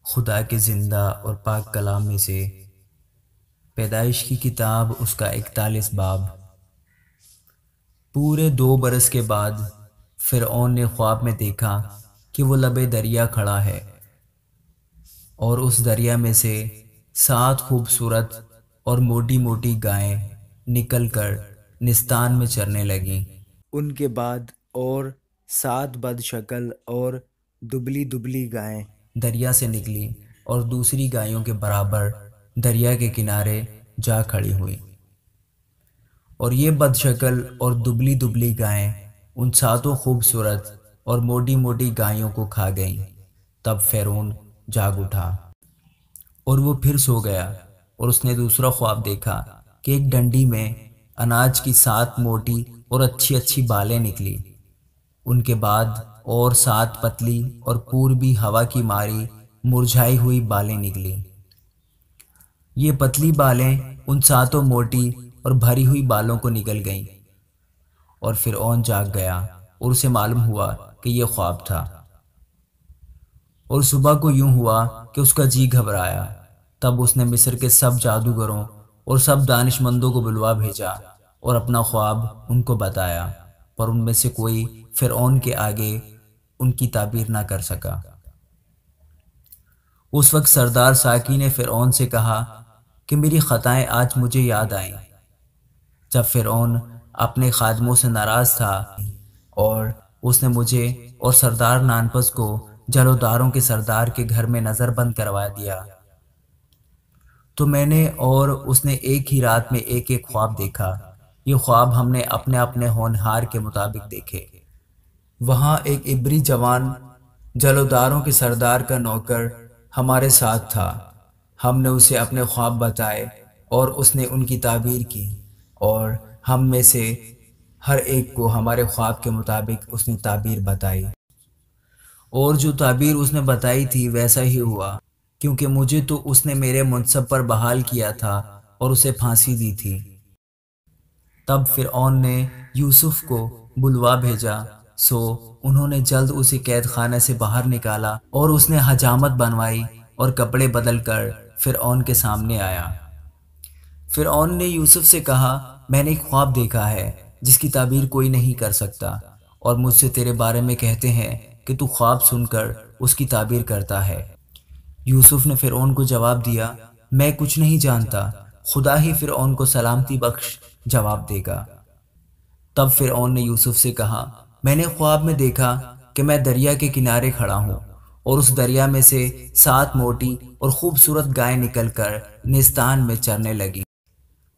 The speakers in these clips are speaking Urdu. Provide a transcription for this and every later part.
خدا کے زندہ اور پاک کلام میں سے پیدائش کی کتاب اس کا 41 باب۔ پورے 2 برس کے بعد فرعون نے خواب میں دیکھا کہ وہ لبے دریا کھڑا ہے، اور اس دریا میں سے 7 خوبصورت اور موٹی موٹی گائیں نکل کر نستان میں چرنے لگیں۔ ان کے بعد اور 7 بد شکل اور دبلی دبلی گائیں دریا سے نکلی اور دوسری گایوں کے برابر دریا کے کنارے جا کھڑی ہوئی، اور یہ بد شکل اور دبلی دبلی گائیں ان 7 خوبصورت اور موٹی موٹی گایوں کو کھا گئیں۔ تب فرعون جاگ اٹھا اور وہ پھر سو گیا، اور اس نے دوسرا خواب دیکھا کہ ایک ڈنڈی میں اناج کی 7 موٹی اور اچھی اچھی بالیں نکلی۔ ان کے بعد اور 7 پتلی اور پوربی ہوا کی ماری مرجھائی ہوئی بالیں نکلی۔ یہ پتلی بالیں ان 7 موٹی اور بھری ہوئی بالوں کو نکل گئیں، اور فرعون جاگ گیا اور اسے معلوم ہوا کہ یہ خواب تھا، اور صبح کو یوں ہوا کہ اس کا جی گھبرایا۔ تب اس نے مصر کے سب جادوگروں اور سب دانش مندوں کو بلوا بھیجا اور اپنا خواب ان کو بتایا، پر ان میں سے کوئی فرعون کے آگے ان کی تعبیر نہ کر سکا۔ اس وقت سردار ساقی نے فرعون سے کہا کہ میری خطائیں آج مجھے یاد آئیں۔ جب فرعون اپنے خادموں سے ناراض تھا اور اس نے مجھے اور سردار نانپس کو جلوداروں کے سردار کے گھر میں نظر بند کروا دیا، تو میں نے اور اس نے ایک ہی رات میں ایک ایک خواب دیکھا۔ یہ خواب ہم نے اپنے اپنے ہونہار کے مطابق دیکھے۔ وہاں ایک عبری جوان جلوداروں کے سردار کا نوکر ہمارے ساتھ تھا۔ ہم نے اسے اپنے خواب بتائے اور اس نے ان کی تعبیر کی، اور ہم میں سے ہر ایک کو ہمارے خواب کے مطابق اس نے تعبیر بتائی، اور جو تعبیر اس نے بتائی تھی ویسا ہی ہوا، کیونکہ مجھے تو اس نے میرے منصب پر بحال کیا تھا اور اسے پھانسی دی تھی۔ تب فرعون نے یوسف کو بلوا بھیجا، سو انہوں نے جلد اسے قید خانے سے باہر نکالا، اور اس نے حجامت بنوائی اور کپڑے بدل کر فرعون کے سامنے آیا۔ فرعون نے یوسف سے کہا، میں نے ایک خواب دیکھا ہے جس کی تعبیر کوئی نہیں کر سکتا، اور مجھ سے تیرے بارے میں کہتے ہیں کہ تو خواب سن کر اس کی تعبیر کرتا ہے۔ یوسف نے فرعون کو جواب دیا، میں کچھ نہیں جانتا، خدا ہی فرعون کو سلامتی بخش جواب دے گا۔ تب فرعون نے یوسف سے کہا، میں نے خواب میں دیکھا کہ میں دریا کے کنارے کھڑا ہوں، اور اس دریا میں سے 7 موٹی اور خوبصورت گائیں نکل کر نیستان میں چرنے لگیں۔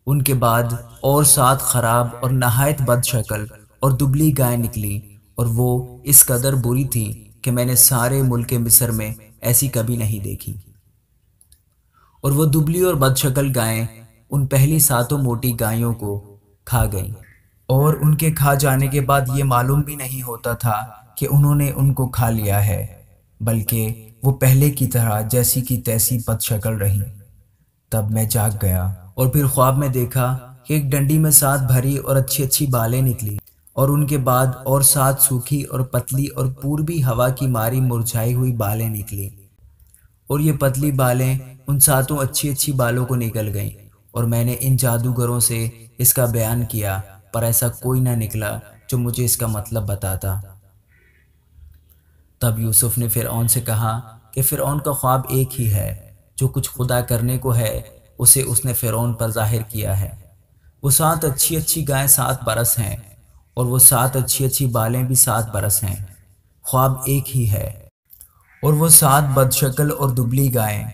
ان کے بعد اور 7 خراب اور نہایت بد شکل اور دبلی گائیں نکلی، اور وہ اس قدر بری تھیں کہ میں نے سارے ملک مصر میں ایسی کبھی نہیں دیکھی۔ اور وہ دبلی اور بد شکل گائیں ان پہلی 7 موٹی گایوں کو کھا گئیں، اور ان کے کھا جانے کے بعد یہ معلوم بھی نہیں ہوتا تھا کہ انہوں نے ان کو کھا لیا ہے، بلکہ وہ پہلے کی طرح جیسی کی تیسی بد شکل رہیں۔ تب میں جاگ گیا اور پھر خواب میں دیکھا کہ ایک ڈنڈی میں 7 بھری اور اچھی اچھی بالیں نکلی، اور ان کے بعد اور 7 سوکھی اور پتلی اور پوربی ہوا کی ماری مرجھائی ہوئی بالیں نکلی، اور یہ پتلی بالیں ان 7 اچھی اچھی بالوں کو نکل گئیں، اور میں نے ان جادوگروں سے اس کا بیان کیا، پر ایسا کوئی نہ نکلا جو مجھے اس کا مطلب بتاتا۔ تب یوسف نے فرعون سے کہا کہ فرعون کا خواب ایک ہی ہے، جو کچھ خدا کرنے کو ہے اسے اس نے فرعون پر ظاہر کیا ہے۔ وہ 7 اچھی اچھی گائیں 7 برس ہیں، اور وہ 7 اچھی اچھی بالیں بھی 7 برس ہیں۔ خواب ایک ہی ہے، اور وہ 7 بد شکل اور دبلی گائیں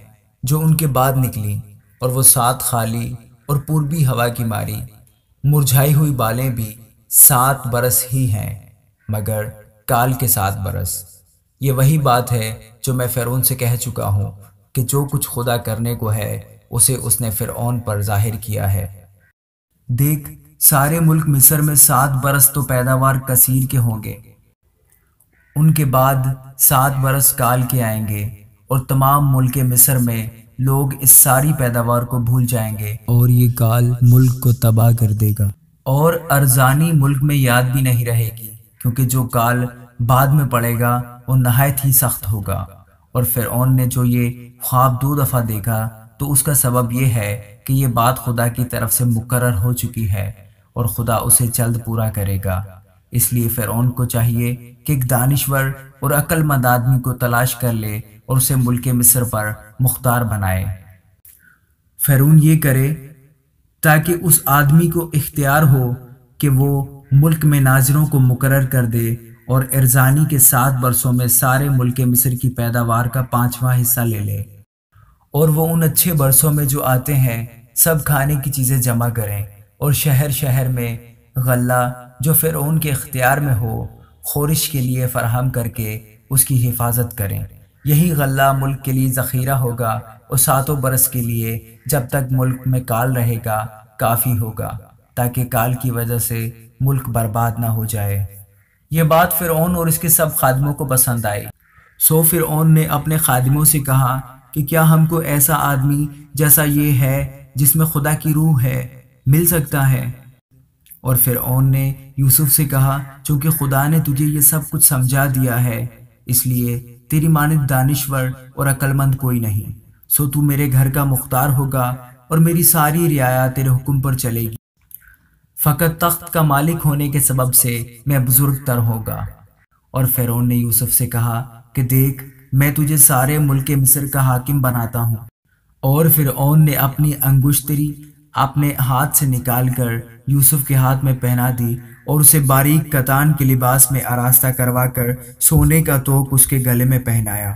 جو ان کے بعد نکلی، اور وہ 7 خالی اور پوربی ہوا کی ماری مرجھائی ہوئی بالیں بھی 7 برس ہی ہیں، مگر کال کے 7 برس۔ یہ وہی بات ہے جو میں فرعون سے کہہ چکا ہوں کہ جو کچھ خدا کرنے کو ہے اسے اس نے فرعون پر ظاہر کیا ہے۔ دیکھ، سارے ملک مصر میں 7 برس تو پیداوار کثیر کے ہوں گے، ان کے بعد 7 برس کال کے آئیں گے، اور تمام ملک مصر میں لوگ اس ساری پیداوار کو بھول جائیں گے، اور یہ کال ملک کو تباہ کر دے گا، اور ارزانی ملک میں یاد بھی نہیں رہے گی، کیونکہ جو کال بعد میں پڑے گا وہ نہایت ہی سخت ہوگا، اور فرعون نے جو یہ خواب 2 دفعہ دیکھا تو اس کا سبب یہ ہے کہ یہ بات خدا کی طرف سے مقرر ہو چکی ہے اور خدا اسے جلد پورا کرے گا۔ اس لیے فرعون کو چاہیے کہ ایک دانشور اور عقل مند آدمی کو تلاش کر لے اور اسے ملک مصر پر مختار بنائے۔ فرعون یہ کرے تاکہ اس آدمی کو اختیار ہو کہ وہ ملک میں ناظروں کو مقرر کر دے اور ارزانی کے 7 برسوں میں سارے ملک مصر کی پیداوار کا 5واں حصہ لے لے، اور وہ ان اچھے برسوں میں جو آتے ہیں سب کھانے کی چیزیں جمع کریں اور شہر شہر میں غلہ جو فرعون کے اختیار میں ہو خورش کے لیے فراہم کر کے اس کی حفاظت کریں۔ یہی غلہ ملک کے لیے ذخیرہ ہوگا اور 7 برس کے لیے جب تک ملک میں کال رہے گا کافی ہوگا، تاکہ کال کی وجہ سے ملک برباد نہ ہو جائے۔ یہ بات فرعون اور اس کے سب خادموں کو پسند آئی۔ سو فرعون نے اپنے خادموں سے کہا کہ کیا ہم کو ایسا آدمی جیسا یہ ہے جس میں خدا کی روح ہے مل سکتا ہے؟ اور فرعون نے یوسف سے کہا چونکہ خدا نے تجھے یہ سب کچھ سمجھا دیا ہے اس لیے تیری مانند دانشور اور عقل مند کوئی نہیں، سو تو میرے گھر کا مختار ہوگا اور میری ساری رعایا تیرے حکم پر چلے گی، فقط تخت کا مالک ہونے کے سبب سے میں بزرگ تر ہوگا۔ اور فرعون نے یوسف سے کہا کہ دیکھ میں تجھے سارے ملک مصر کا حاکم بناتا ہوں۔ اور فرعون نے اپنی انگشتری اپنے ہاتھ سے نکال کر یوسف کے ہاتھ میں پہنا دی اور اسے باریک کتان کے لباس میں آراستہ کروا کر سونے کا توق اس کے گلے میں پہنایا،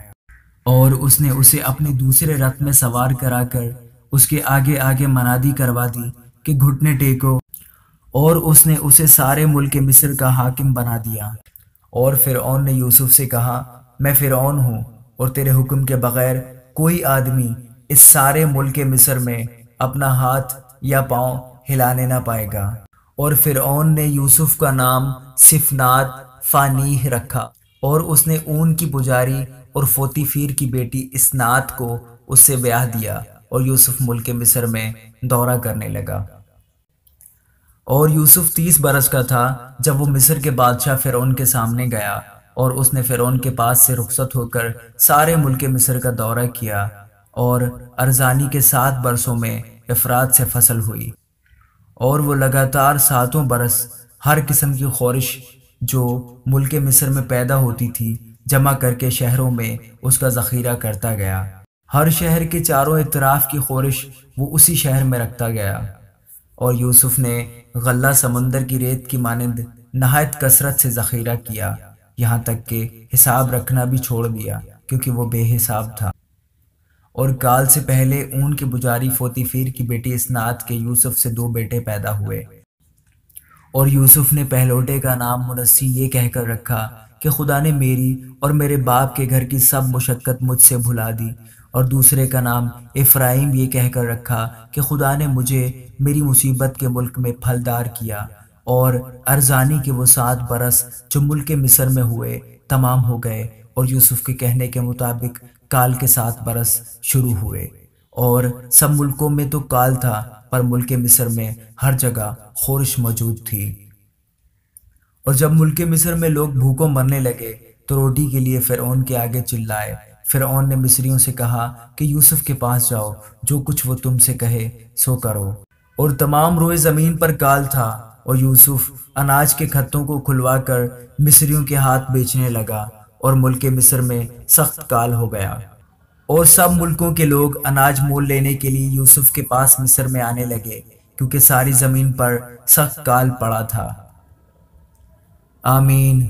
اور اس نے اسے اپنے دوسرے رتھ میں سوار کرا کر اس کے آگے آگے منادی کروا دی کہ گھٹنے ٹیکو، اور اس نے اسے سارے ملک مصر کا حاکم بنا دیا۔ اور فرعون نے یوسف سے کہا میں فرعون ہوں اور تیرے حکم کے بغیر کوئی آدمی اس سارے ملک مصر میں اپنا ہاتھ یا پاؤں ہلانے نہ پائے گا۔ اور فرعون نے یوسف کا نام صفنات فانیح رکھا، اور اس نے اون کی پجاری اور فوتیفیر کی بیٹی اسنات کو اس سے بیاہ دیا، اور یوسف ملک مصر میں دورہ کرنے لگا۔ اور یوسف 30 برس کا تھا جب وہ مصر کے بادشاہ فرعون کے سامنے گیا، اور اس نے فرعون کے پاس سے رخصت ہو کر سارے ملک مصر کا دورہ کیا، اور ارزانی کے 7 برسوں میں افرات سے فصل ہوئی، اور وہ لگاتار 7 برس ہر قسم کی خورش جو ملک مصر میں پیدا ہوتی تھی جمع کر کے شہروں میں اس کا ذخیرہ کرتا گیا۔ ہر شہر کے چاروں اطراف کی خورش وہ اسی شہر میں رکھتا گیا۔ اور یوسف نے غلہ سمندر کی ریت کی مانند نہایت کثرت سے ذخیرہ کیا، یہاں تک کہ حساب رکھنا بھی چھوڑ دیا کیونکہ وہ بے حساب تھا۔ اور کال سے پہلے اون کے پجاری فوتیفیر کی بیٹی اسنات کے یوسف سے 2 بیٹے پیدا ہوئے، اور یوسف نے پہلوٹے کا نام منسی یہ کہہ کر رکھا کہ خدا نے میری اور میرے باپ کے گھر کی سب مشقت مجھ سے بھلا دی، اور دوسرے کا نام افرایم یہ کہہ کر رکھا کہ خدا نے مجھے میری مصیبت کے ملک میں پھلدار کیا۔ اور ارزانی کے وہ 7 برس جو ملک مصر میں ہوئے تمام ہو گئے، اور یوسف کے کہنے کے مطابق کال کے 7 برس شروع ہوئے۔ اور سب ملکوں میں تو کال تھا پر ملک مصر میں ہر جگہ خورش موجود تھی۔ اور جب ملک مصر میں لوگ بھوکوں مرنے لگے تو روٹی کے لیے فرعون کے آگے چلائے۔ فرعون نے مصریوں سے کہا کہ یوسف کے پاس جاؤ، جو کچھ وہ تم سے کہے سو کرو۔ اور تمام روئے زمین پر کال تھا، اور یوسف اناج کے کھتوں کو کھلوا کر مصریوں کے ہاتھ بیچنے لگا، اور ملک مصر میں سخت کال ہو گیا۔ اور سب ملکوں کے لوگ اناج مول لینے کے لیے یوسف کے پاس مصر میں آنے لگے، کیونکہ ساری زمین پر سخت کال پڑا تھا۔ آمین۔